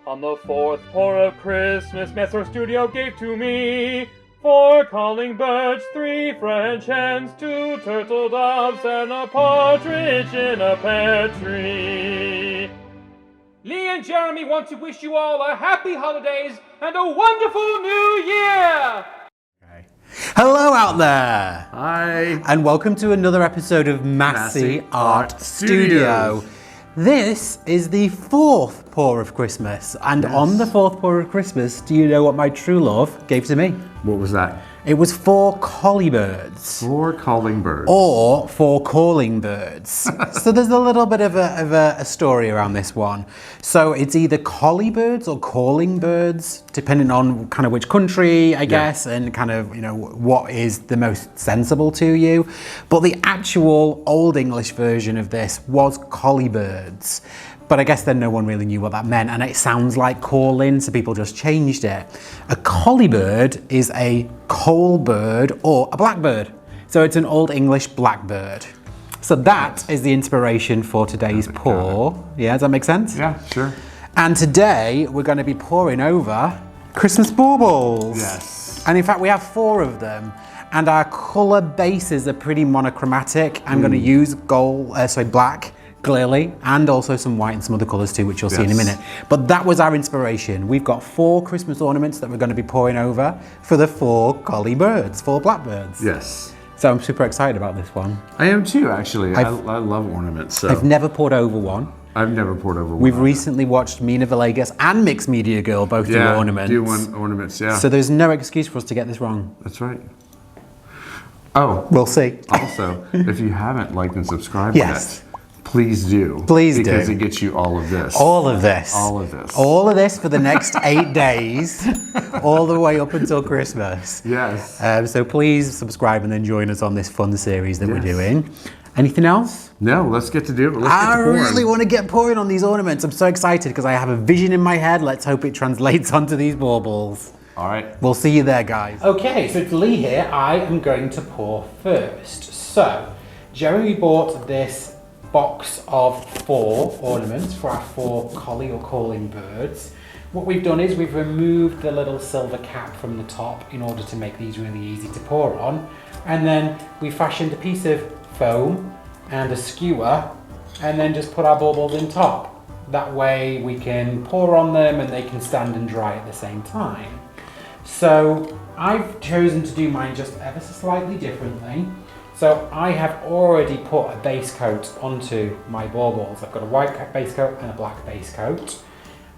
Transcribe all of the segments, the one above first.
On the fourth pour of Christmas, Metro Studio gave to me 4 calling birds, 3 French hens, 2 turtle doves, and a partridge in a pear tree. Lee and Jeremy want to wish you all a happy holidays and a wonderful new year! Hello out there! Hi! And welcome to another episode of Masse Art Studio. This is the 4th pour of Christmas, and on the 4th pour of Christmas, do you know what my true love gave to me? What was that? It was 4 collie birds. 4 calling birds. Or 4 calling birds. So there's a little bit of a story around this one. So it's either collie birds or calling birds, depending on kind of which country, I guess, and kind of, you know, what is the most sensible to you. But the actual Old English version of this was collie birds. But I guess then no one really knew what that meant, and it sounds like calling, so people just changed it. A collie bird is a coal bird or a blackbird. So it's an Old English blackbird. So that is the inspiration for today's pour. Yeah, does that make sense? Yeah, sure. And today we're going to be pouring over Christmas baubles. Yes. And in fact we have 4 of them. And our colour bases are pretty monochromatic. I'm going to use black, clearly, and also some white and some other colours too, which you'll see in a minute. But that was our inspiration. We've got 4 Christmas ornaments that we're going to be pouring over for the 4 collie birds, 4 blackbirds. Yes. So I'm super excited about this one. I am too, actually. I love ornaments. So. I've never poured over one. I've never poured over one. We've recently watched Mina Villegas and Mixed Media Girl both do ornaments. do one ornaments, yeah. So there's no excuse for us to get this wrong. That's right. Oh. We'll see. Also, if you haven't liked and subscribed yet, please do. Please do. Because it gets you all of this. All of this. All of this. All of this for the next 8 days, all the way up until Christmas. Yes. So please subscribe and then join us on this fun series that we're doing. Anything else? No, let's get to do it. I really want to get pouring on these ornaments. I'm so excited because I have a vision in my head. Let's hope it translates onto these baubles. All right. We'll see you there, guys. Okay, so it's Lee here. I am going to pour first. So, Jeremy bought this box of 4 ornaments for our 4 collie or calling birds. What we've done is we've removed the little silver cap from the top in order to make these really easy to pour on. And then we fashioned a piece of foam and a skewer and then just put our baubles in top. That way we can pour on them and they can stand and dry at the same time. So I've chosen to do mine just ever so slightly differently. So I have already put a base coat onto my baubles. I've got a white base coat and a black base coat.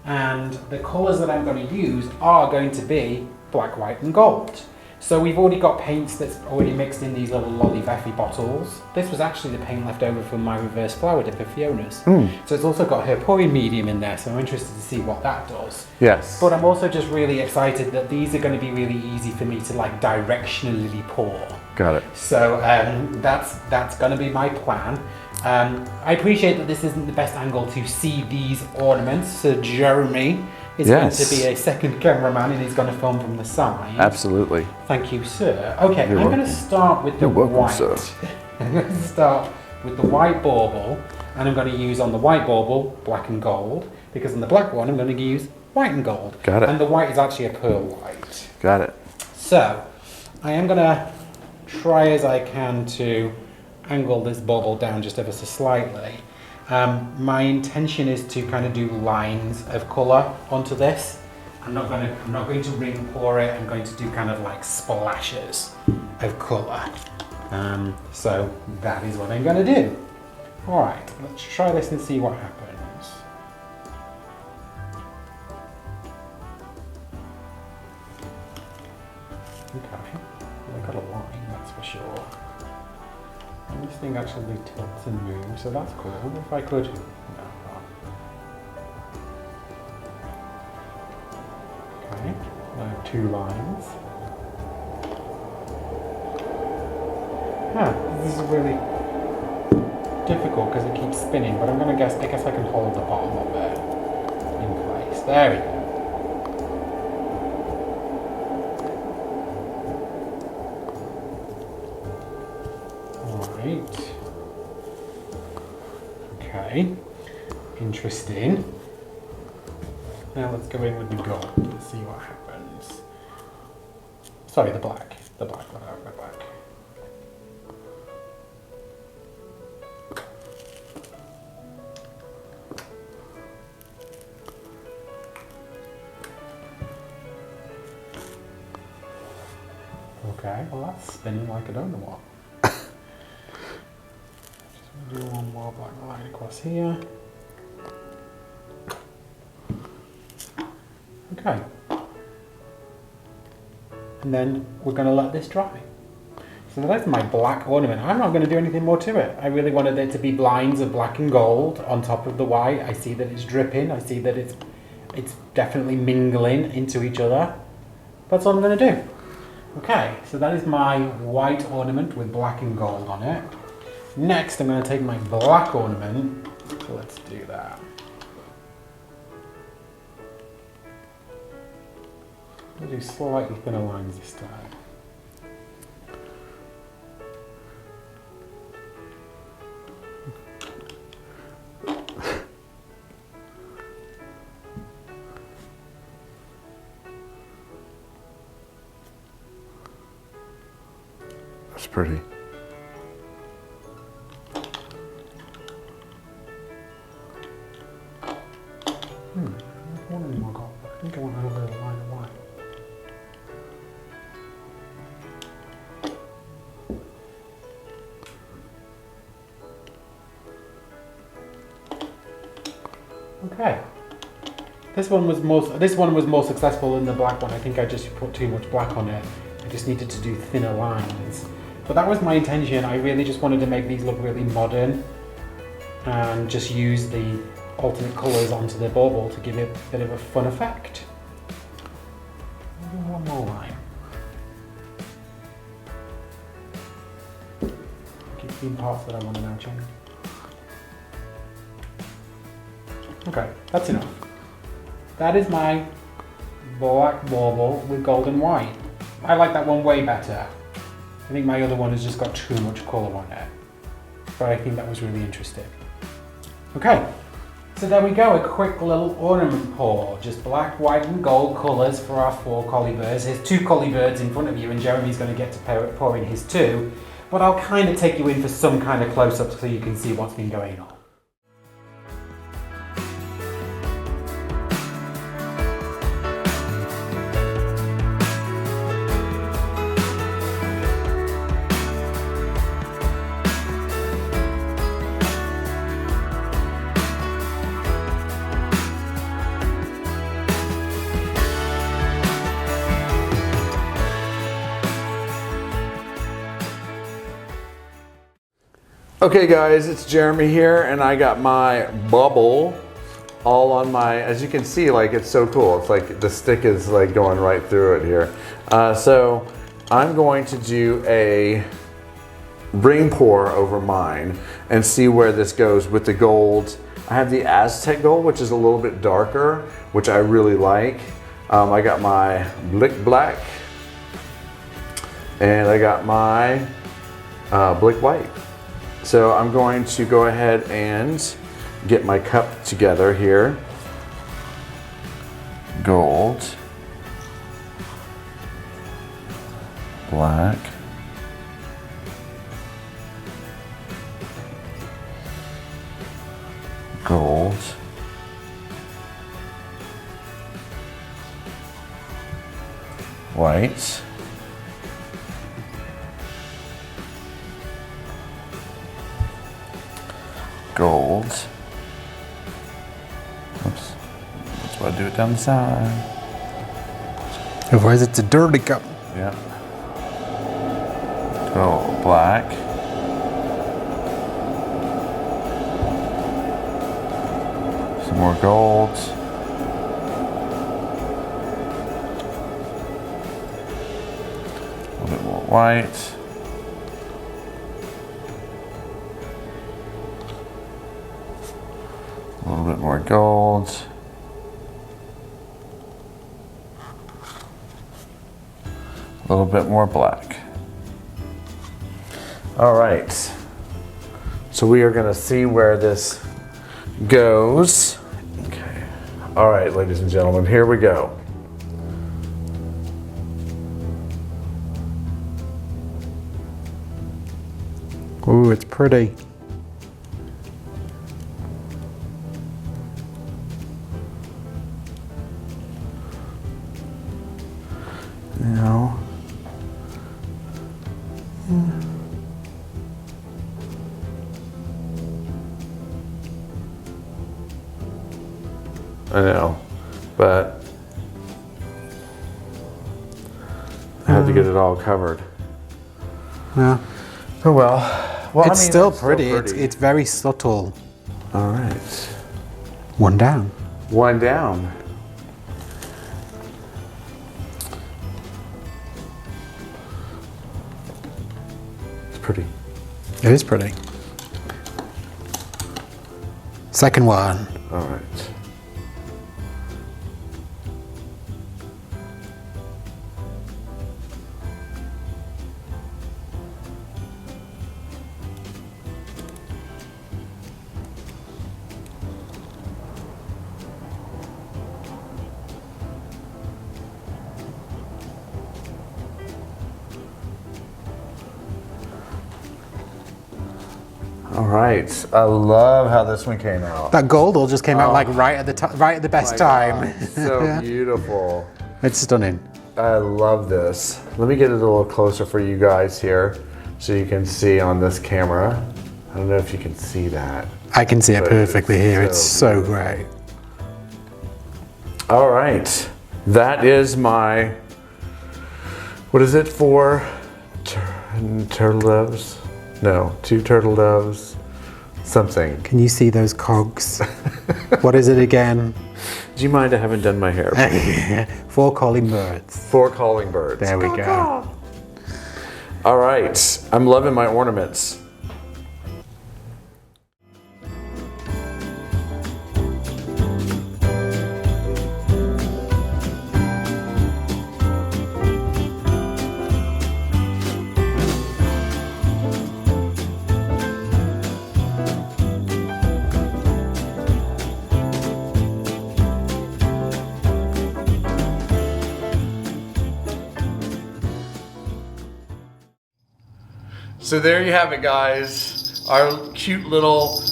And the colours that I'm going to use are going to be black, white and gold. So we've already got paints that's already mixed in these little Lolly Veffy bottles. This was actually the paint left over from my reverse flower dip of Fiona's. So it's also got her pouring medium in there, so I'm interested to see what that does. Yes. But I'm also just really excited that these are going to be really easy for me to like directionally pour. Got it. So that's going to be my plan. I appreciate that this isn't the best angle to see these ornaments, so Jeremy is going to be a second cameraman and he's going to film from the side. Absolutely. Thank you, sir. Okay, I'm going to start with the white. Sir. I'm going to start with the white bauble, and I'm going to use on the white bauble black and gold, because on the black one I'm going to use white and gold. Got it. And the white is actually a pearl white. Got it. So, I am going to try as I can to angle this bauble down just ever so slightly. My intention is to kind of do lines of colour onto this. I'm not going to ring pour it. I'm going to do kind of like splashes of colour. So that is what I'm going to do. All right, let's try this and see what happens. Okay, I got a line, that's for sure. And this thing actually tilts and moves, so that's cool. I wonder if I could. No. Okay, I have 2 lines. This is really difficult because it keeps spinning, but I guess I can hold the bottom of it in place. There we go. Alright. Okay. Interesting. Now let's go in with the gold and see what happens. Sorry, the black. The black. Okay, well that's spinning like I don't know what. Just do one more black line across here. Okay. And then we're going to let this dry. So that's my black ornament. I'm not going to do anything more to it. I really wanted there to be blinds of black and gold on top of the white. I see that it's dripping. I see that it's definitely mingling into each other. That's all I'm going to do. Okay, so that is my white ornament with black and gold on it. Next, I'm going to take my black ornament. So let's do that. I'll do slightly thinner lines this time. That's pretty. I don't want any more gold. I think I want another line of white. Okay. This one was more successful than the black one. I think I just put too much black on it. I just needed to do thinner lines. But that was my intention. I really just wanted to make these look really modern and just use the alternate colours onto the bauble to give it a bit of a fun effect. One more line. Keep the parts that I want to now change. Okay, that's enough. That is my black bauble with gold and white. I like that one way better. I think my other one has just got too much colour on it. But I think that was really interesting. Okay, so there we go, a quick little ornament pour. Just black, white and gold colours for our 4 collie birds. There's 2 collie birds in front of you and Jeremy's going to get to pour in his too. But I'll kind of take you in for some kind of close-up so you can see what's been going on. Okay guys, it's Jeremy here and I got my bubble all on my, as you can see, like it's so cool. It's like the stick is like going right through it here. So I'm going to do a ring pour over mine and see where this goes with the gold. I have the Aztec gold, which is a little bit darker, which I really like. I got my Blick Black and I got my Blick White. So I'm going to go ahead and get my cup together here. Gold, black, gold, white, gold. Oops. That's why I do it down the side. Otherwise it's a dirty cup. Yeah. Gold, black, more gold. A little bit more white. A little bit more gold. A little bit more black. All right. So we are gonna see where this goes. Okay. All right, ladies and gentlemen, here we go. Ooh, it's pretty. Now, I know, but I have to get it all covered. Yeah. Oh well. Well, It's still pretty. It's very subtle. All right. One down. One down. It's pretty. It is pretty. Second one. All right. All right. I love how this one came out. That gold all just came out like right at the best time. So beautiful. It's stunning. I love this. Let me get it a little closer for you guys here so you can see on this camera. I don't know if you can see that. I can see it But perfectly it's here. so It's so great. All right. That is my, what is it, 4 turtle doves? No, 2 turtle doves, something. Can you see those cogs? What is it again? Do you mind I haven't done my hair? 4 calling birds. 4 calling birds. There we go. All right. I'm loving my ornaments. So there you have it, guys. Our cute little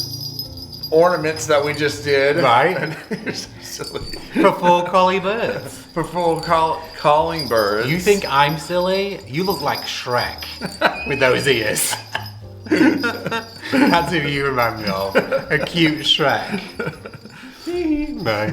ornaments that we just did. Right. You're so silly. For 4 collie birds. For 4 calling birds. You think I'm silly? You look like Shrek with those ears. That's who you remind me of. A cute Shrek. No.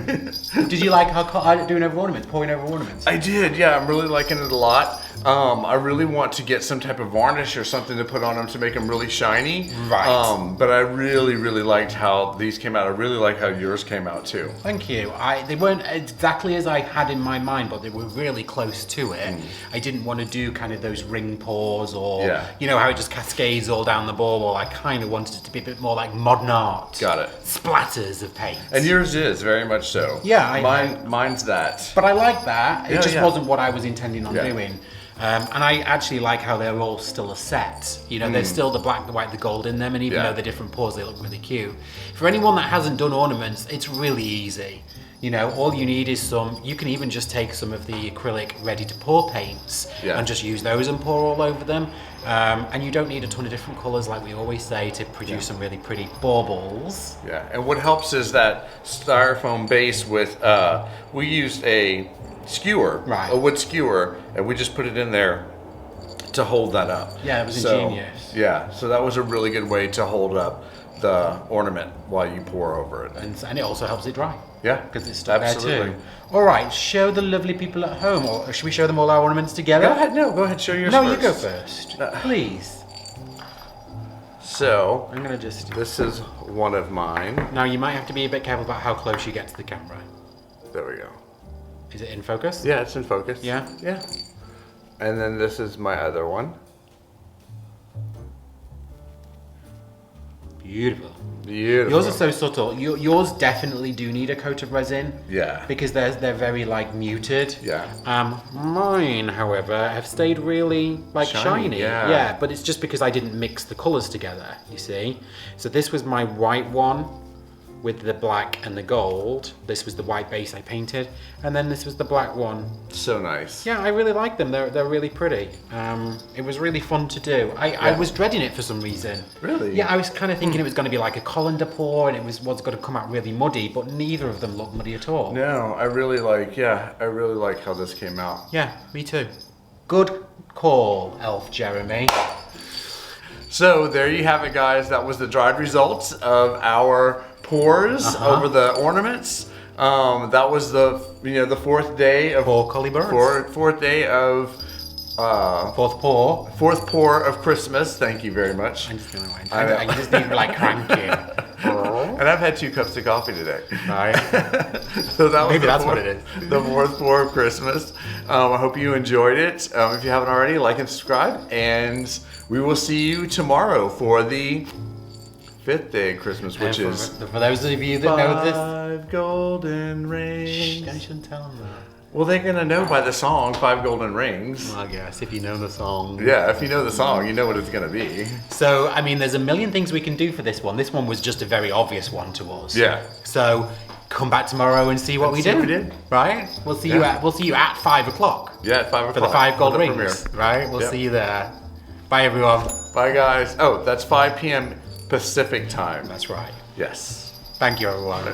Did you like how doing over ornaments, pouring over ornaments? I did, yeah. I'm really liking it a lot. I really want to get some type of varnish or something to put on them to make them really shiny. Right. But I really, really liked how these came out. I really like how yours came out too. Thank you. They weren't exactly as I had in my mind, but they were really close to it. I didn't want to do kind of those ring pours or, you know, how it just cascades all down the ball. I kind of wanted it to be a bit more like modern art. Got it. Splatters of paint. And yours is, very much so. Yeah. Mine's that. But I like that. It just yeah. wasn't what I was intending on doing. And I actually like how they're all still a set. You know, there's still the black, the white, the gold in them, and even though they're different pours, they look really cute. For anyone that hasn't done ornaments, it's really easy. You know, all you need is you can even just take some of the acrylic ready to pour paints and just use those and pour all over them. And you don't need a ton of different colors, like we always say, to produce some really pretty baubles. Yeah, and what helps is that styrofoam base with, we used a skewer, a wood skewer, and we just put it in there to hold that up. Yeah, it was ingenious. Yeah, so that was a really good way to hold up the ornament while you pour over it. And it also helps it dry. Yeah, because it's stuck there too. All right, show the lovely people at home, or should we show them all our ornaments together? Go ahead, show yours first. No, you go first, please. So, I'm gonna just... this is one of mine. Now you might have to be a bit careful about how close you get to the camera. There we go. Is it in focus? Yeah, it's in focus. Yeah? Yeah. And then this is my other one. Beautiful. Beautiful. Yours are so subtle. Yours definitely do need a coat of resin. Yeah. Because they're very like muted. Yeah. Mine, however, have stayed really like shiny. Yeah. Yeah, but it's just because I didn't mix the colours together, you see. So this was my white one with the black and the gold. This was the white base I painted. And then this was the black one. So nice. Yeah, I really like them. They're really pretty. It was really fun to do. I was dreading it for some reason. Really? Yeah, I was kind of thinking it was going to be like a colander pour and it was going to come out really muddy, but neither of them looked muddy at all. No, I really like how this came out. Yeah, me too. Good call, Elf Jeremy. So there you have it, guys. That was the dried results of our pours over the ornaments. That was the fourth day of Pour Collie Birds. Fourth day of Fourth pour. fourth pour of Christmas. Thank you very much. I'm just doing it. I just need to like crank you. And I've had 2 cups of coffee today. Right. So that was Maybe that's what it is. The fourth pour of Christmas. I hope you enjoyed it. If you haven't already, like and subscribe. And we will see you tomorrow for the 5th day of Christmas, which is for those of you that know this. 5 golden rings. I shouldn't tell them that. Well, they're gonna know by the song 5 golden rings. I guess if you know the song. Yeah, if you know the song, you know what it's gonna be. So, I mean, there's a million things we can do for this one. This one was just a very obvious one to us. Yeah. So, come back tomorrow and see what we did. what we did. Right? We'll see you at 5 o'clock. Yeah, at 5 o'clock. For the 5 gold for the rings. premiere. Right? We'll Yep. see you there. Bye, everyone. Bye, guys. Oh, that's 5 p.m. Pacific time. That's right. Yes. Thank you, everyone.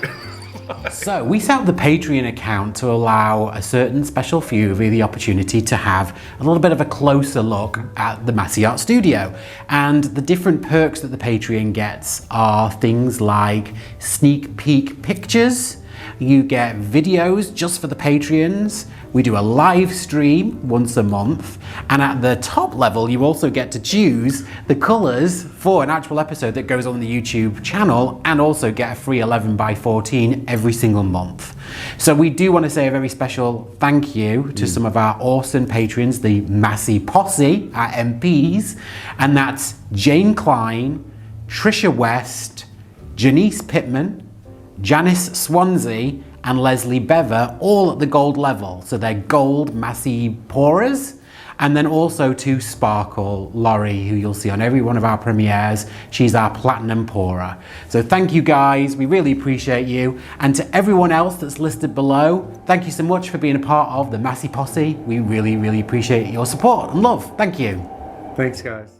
So we set up the Patreon account to allow a certain special few of you the opportunity to have a little bit of a closer look at the Masse Art Studio. And the different perks that the Patreon gets are things like sneak peek pictures. You get videos just for the Patreons. We do a live stream once a month. And at the top level, you also get to choose the colors for an actual episode that goes on the YouTube channel and also get a free 11x14 every single month. So we do want to say a very special thank you to some of our awesome patrons, the Masse Posse, our MPs, and that's Jane Klein, Trisha West, Janice Pittman, Janice Swansea and Leslie Bever, all at the gold level. So they're gold Masse pourers. And then also to Sparkle Laurie, who you'll see on every one of our premieres. She's our platinum pourer. So thank you guys, we really appreciate you. And to everyone else that's listed below, thank you so much for being a part of the Masse Posse. We really, really appreciate your support and love. Thank you. Thanks, guys.